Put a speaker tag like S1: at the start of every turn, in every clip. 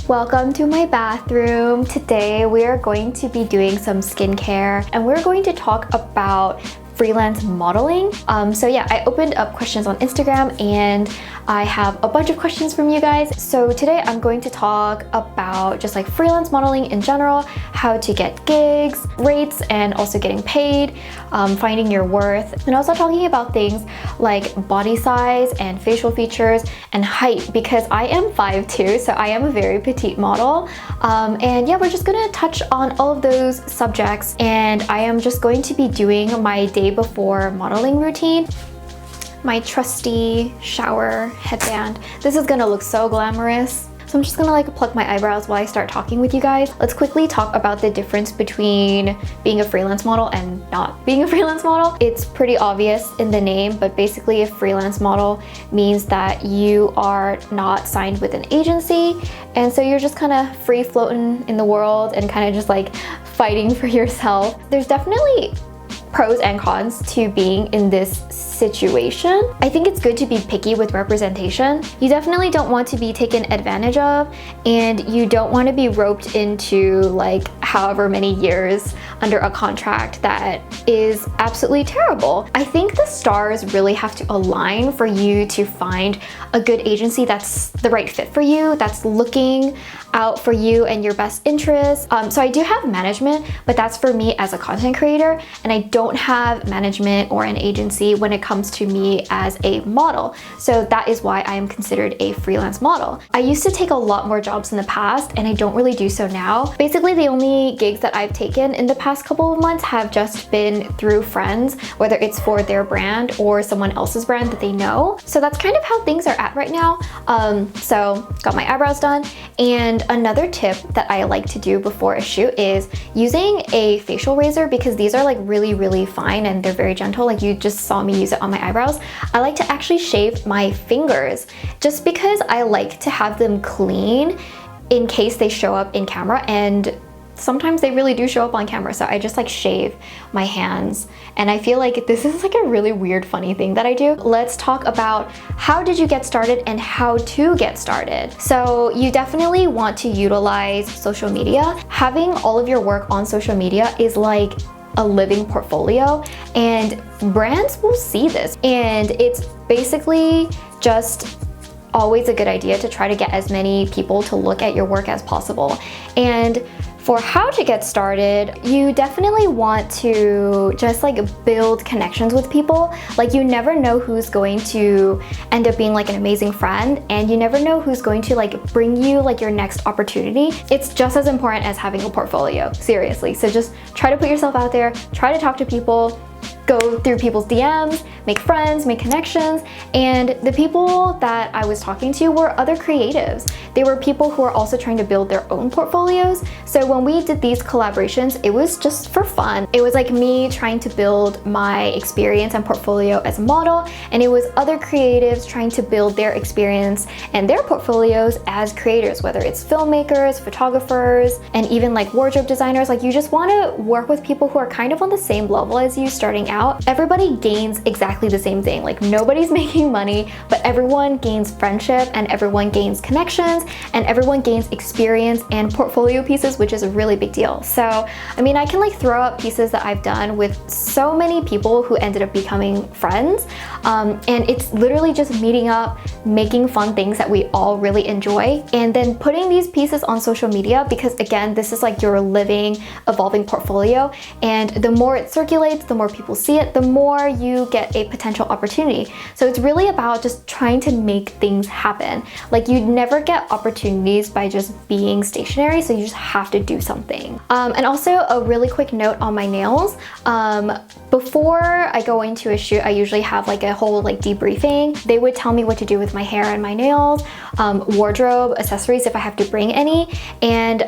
S1: Welcome to my bathroom. Today we are going to be doing some skincare and we're going to talk about freelance modeling. So yeah, I opened up questions on Instagram and I have a bunch of questions from you guys. So today I'm going to talk about just like freelance modeling in general, how to get gigs, rates, and also getting paid, finding your worth, and also talking about things like body size and facial features and height, because I am 5'2", so I am a very petite model. And yeah, we're just gonna touch on all of those subjects, and I am just going to be doing my day before modeling routine. My trusty shower headband. This is gonna look so glamorous. So I'm just gonna like pluck my eyebrows while I start talking with you guys. Let's quickly talk about the difference between being a freelance model and not being a freelance model. It's pretty obvious in the name, but basically a freelance model means that you are not signed with an agency, and so you're just kind of free floating in the world and kind of just like fighting for yourself. There's definitely pros and cons to being in this situation. I think it's good to be picky with representation. You definitely don't want to be taken advantage of, and you don't want to be roped into like however many years under a contract that is absolutely terrible. I think the stars really have to align for you to find a good agency that's the right fit for you, that's looking out for you and your best interests. So I do have management, but that's for me as a content creator, and I don't have management or an agency when it comes to me as a model. So that is why I am considered a freelance model. I used to take a lot more jobs in the past, and I don't really do so now. Basically, the only gigs that I've taken in the past couple of months have just been through friends, whether it's for their brand or someone else's brand that they know. So that's kind of how things are at right now. So got my eyebrows done, and another tip that I like to do before a shoot is using a facial razor, because these are like really fine and they're very gentle. Like you just saw me use it on my eyebrows. I like to actually shave my fingers just because I like to have them clean in case they show up in camera, and sometimes they really do show up on camera, so I just like shave my hands. And I feel like this is like a really weird, funny thing that I do. Let's talk about how did you get started and how to get started. So you definitely want to utilize social media. Having all of your work on social media is like a living portfolio, and brands will see this. And it's basically just always a good idea to try to get as many people to look at your work as possible. And for how to get started, you definitely want to just like build connections with people. Like you never know who's going to end up being like an amazing friend, and you never know who's going to like bring you like your next opportunity. It's just as important as having a portfolio, seriously. So just try to put yourself out there, try to talk to people, go through people's DMs, make friends, make connections. And the people that I was talking to were other creatives. They were people who are also trying to build their own portfolios. So when we did these collaborations, it was just for fun. It was like me trying to build my experience and portfolio as a model, and it was other creatives trying to build their experience and their portfolios as creators, whether it's filmmakers, photographers, and even like wardrobe designers. Like you just want to work with people who are kind of on the same level as you starting out. Everybody gains exactly the same thing. Like nobody's making money, but everyone gains friendship, and everyone gains connections, and everyone gains experience and portfolio pieces, which is a really big deal. So, I mean, I can like throw up pieces that I've done with so many people who ended up becoming friends. And it's literally just meeting up, making fun things that we all really enjoy, and then putting these pieces on social media, because again, this is like your living, evolving portfolio. And the more it circulates, the more people see it, the more you get a potential opportunity. So it's really about just trying to make things happen. Like you never get opportunities by just being stationary, so you just have to do something. And also a really quick note on my nails. Before I go into a shoot, I usually have like a whole like debriefing. They would tell me what to do with my hair and my nails, wardrobe, accessories if I have to bring any. And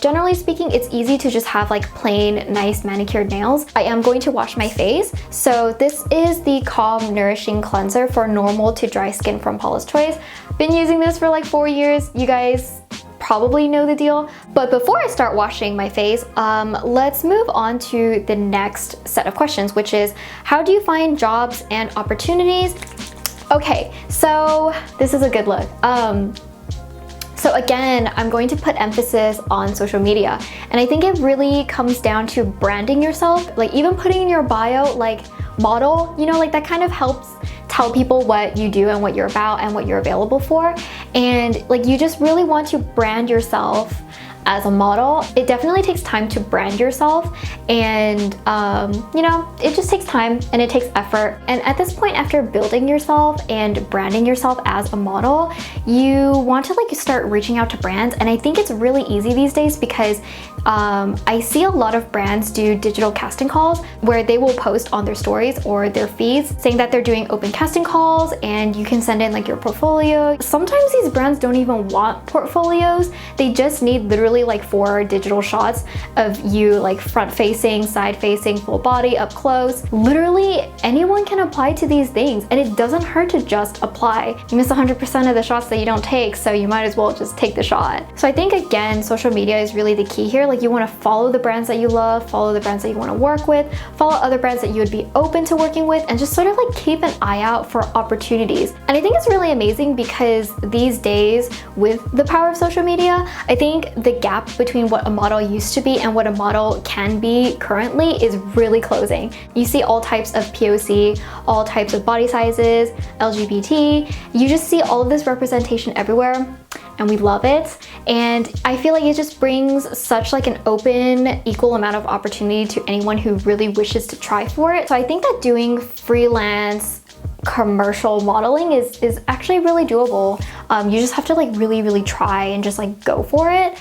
S1: generally speaking, it's easy to just have like plain, nice manicured nails. I am going to wash my face. So this is the Calm Nourishing Cleanser for normal to dry skin from Paula's Choice. Been using this for like 4 years. You guys probably know the deal. But before I start washing my face, let's move on to the next set of questions, which is how do you find jobs and opportunities? Okay, so this is a good look. So again, I'm going to put emphasis on social media. And I think it really comes down to branding yourself. Like even putting in your bio, like model, you know, like that kind of helps tell people what you do and what you're about and what you're available for. And like you just really want to brand yourself as a model. It definitely takes time to brand yourself, and you know, it just takes time and it takes effort. And at this point, after building yourself and branding yourself as a model, you want to like start reaching out to brands. And I think it's really easy these days because I see a lot of brands do digital casting calls where they will post on their stories or their feeds saying that they're doing open casting calls, and you can send in like your portfolio. Sometimes these brands don't even want portfolios. They just need literally like 4 digital shots of you, like front facing, side facing, full body, up close. Literally anyone can apply to these things, and it doesn't hurt to just apply. You miss 100% of the shots that you don't take, so you might as well just take the shot. So I think again, social media is really the key here. Like you want to follow the brands that you love, follow the brands that you want to work with, follow other brands that you would be open to working with, and just sort of like keep an eye out for opportunities. And I think it's really amazing because these days with the power of social media, I think the gap between what a model used to be and what a model can be currently is really closing. You see all types of POC, all types of body sizes, LGBT, you just see all of this representation everywhere, and we love it. And I feel like it just brings such like an open, equal amount of opportunity to anyone who really wishes to try for it. So I think that doing freelance commercial modeling is actually really doable. You just have to like really try and just like go for it.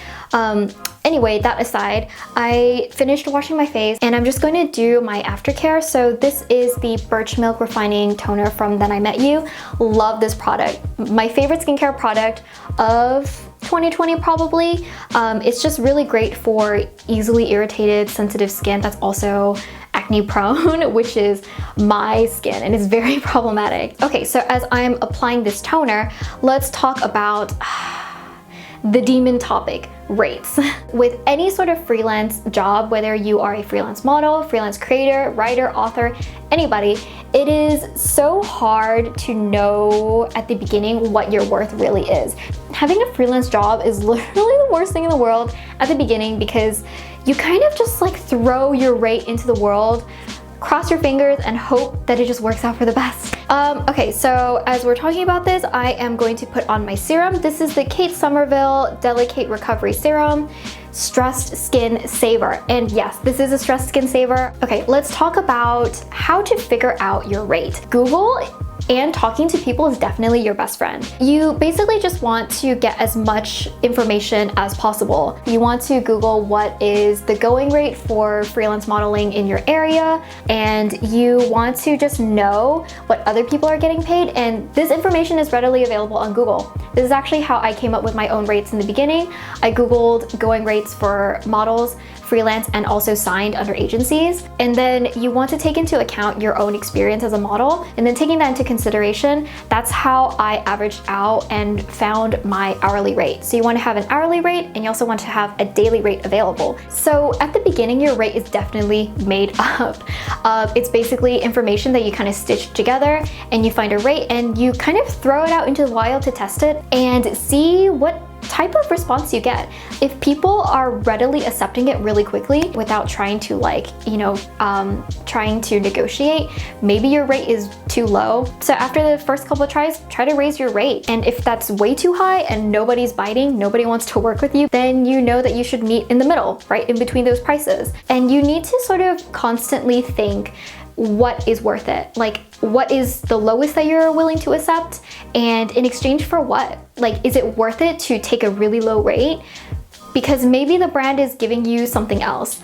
S1: Anyway, that aside, I finished washing my face and I'm just going to do my aftercare. So this is the Birch Milk Refining Toner from Then I Met You. Love this product. My favorite skincare product of 2020 probably. It's just really great for easily irritated, sensitive skin that's also acne prone, which is my skin, and it's very problematic. Okay, so as I'm applying this toner, let's talk about the demon topic, rates. With any sort of freelance job, whether you are a freelance model, freelance creator, writer, author, anybody, it is so hard to know at the beginning what your worth really is. Having a freelance job is literally the worst thing in the world at the beginning because you kind of just like throw your rate into the world, cross your fingers and hope that it just works out for the best. Okay, so as we're talking about this, I am going to put on my serum. This is the Kate Somerville Delicate Recovery Serum, Stressed Skin Saver. And yes, this is a stressed skin saver. Okay, let's talk about how to figure out your rate. Google and talking to people is definitely your best friend. You basically just want to get as much information as possible. You want to Google what is the going rate for freelance modeling in your area, and you want to just know what other people are getting paid, and this information is readily available on Google. This is actually how I came up with my own rates in the beginning. I Googled going rates for models, freelance, and also signed under agencies. And then you want to take into account your own experience as a model, and then taking that into consideration, that's how I averaged out and found my hourly rate. So you want to have an hourly rate, and you also want to have a daily rate available. So at the beginning, your rate is definitely made up. It's basically information that you kind of stitch together, and you find a rate and you kind of throw it out into the wild to test it and see what type of response you get. If people are readily accepting it really quickly without trying to trying to negotiate, maybe your rate is too low. So after the first couple of tries, try to raise your rate. And if that's way too high and nobody's biting, nobody wants to work with you, then you know that you should meet in the middle, right in between those prices. And you need to sort of constantly think, what is worth it? Like, what is the lowest that you're willing to accept? And in exchange for what? Like, is it worth it to take a really low rate? Because maybe the brand is giving you something else.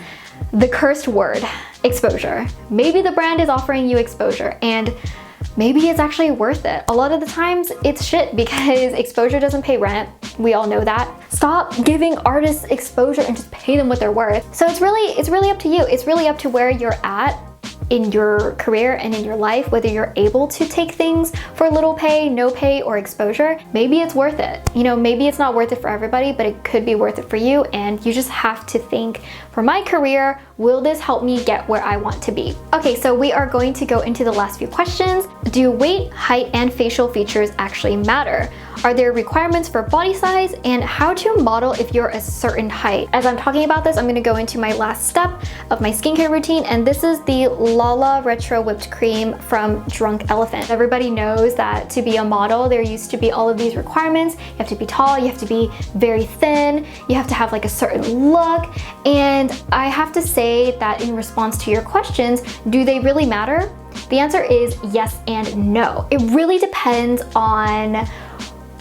S1: The cursed word, exposure. Maybe the brand is offering you exposure, and maybe it's actually worth it. A lot of the times it's shit because exposure doesn't pay rent. We all know that. Stop giving artists exposure and just pay them what they're worth. So it's really up to you. It's really up to where you're at in your career and in your life, whether you're able to take things for little pay, no pay, or exposure. Maybe it's worth it. You know, maybe it's not worth it for everybody, but it could be worth it for you. And you just have to think, for my career, will this help me get where I want to be? Okay, so we are going to go into the last few questions. Do weight, height, and facial features actually matter? Are there requirements for body size? And how to model if you're a certain height? As I'm talking about this, I'm gonna go into my last step of my skincare routine, and this is the Lala Retro Whipped Cream from Drunk Elephant. Everybody knows that to be a model, there used to be all of these requirements. You have to be tall, you have to be very thin, you have to have like a certain look, and I have to say that in response to your questions, do they really matter? The answer is yes and no. It really depends on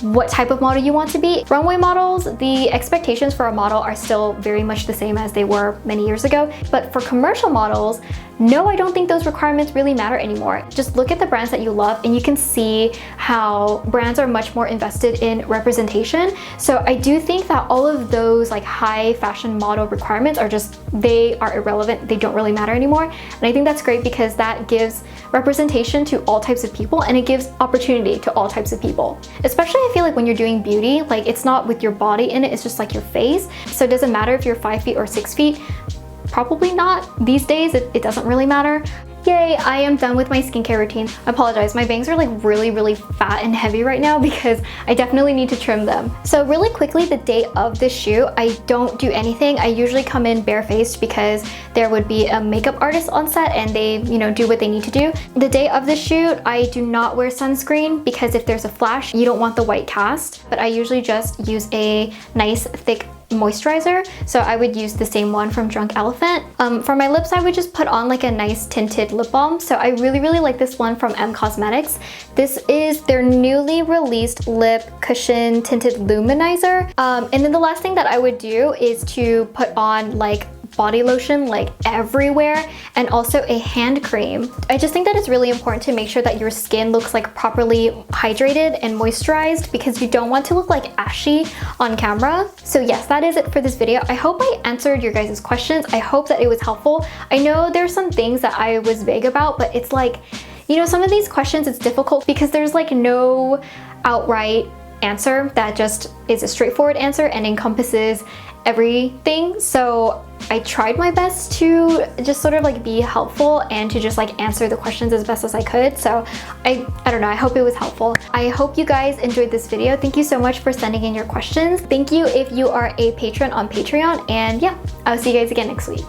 S1: what type of model you want to be. Runway models, the expectations for a model are still very much the same as they were many years ago. But for commercial models, no, I don't think those requirements really matter anymore. Just look at the brands that you love and you can see how brands are much more invested in representation. So I do think that all of those like high fashion model requirements are they are irrelevant. They don't really matter anymore. And I think that's great because that gives representation to all types of people and it gives opportunity to all types of people. Especially I feel like when you're doing beauty, like it's not with your body in it, it's just like your face. So it doesn't matter if you're 5 feet or 6 feet. Probably not. These days, it doesn't really matter. Yay, I am done with my skincare routine. I apologize, my bangs are like really fat and heavy right now because I definitely need to trim them. So really quickly, the day of this shoot, I don't do anything. I usually come in barefaced because there would be a makeup artist on set and they, do what they need to do. The day of the shoot, I do not wear sunscreen because if there's a flash, you don't want the white cast, but I usually just use a nice thick moisturizer. So I would use the same one from Drunk Elephant. For my lips, I would just put on like a nice tinted lip balm. So I really like this one from M Cosmetics. This is their newly released lip cushion tinted luminizer. And then the last thing that I would do is to put on like body lotion like everywhere and also a hand cream. I just think that it's really important to make sure that your skin looks like properly hydrated and moisturized because you don't want to look like ashy on camera. So yes, that is it for this video. I hope I answered your guys' questions. I hope that it was helpful. I know there's some things that I was vague about, but it's like, some of these questions it's difficult because there's like no outright answer that just is a straightforward answer and encompasses everything. So I tried my best to just sort of like be helpful and to just like answer the questions as best as I could. So I don't know, I hope it was helpful. I hope you guys enjoyed this video. Thank you so much for sending in your questions. Thank you if you are a patron on Patreon, and yeah, I'll see you guys again next week.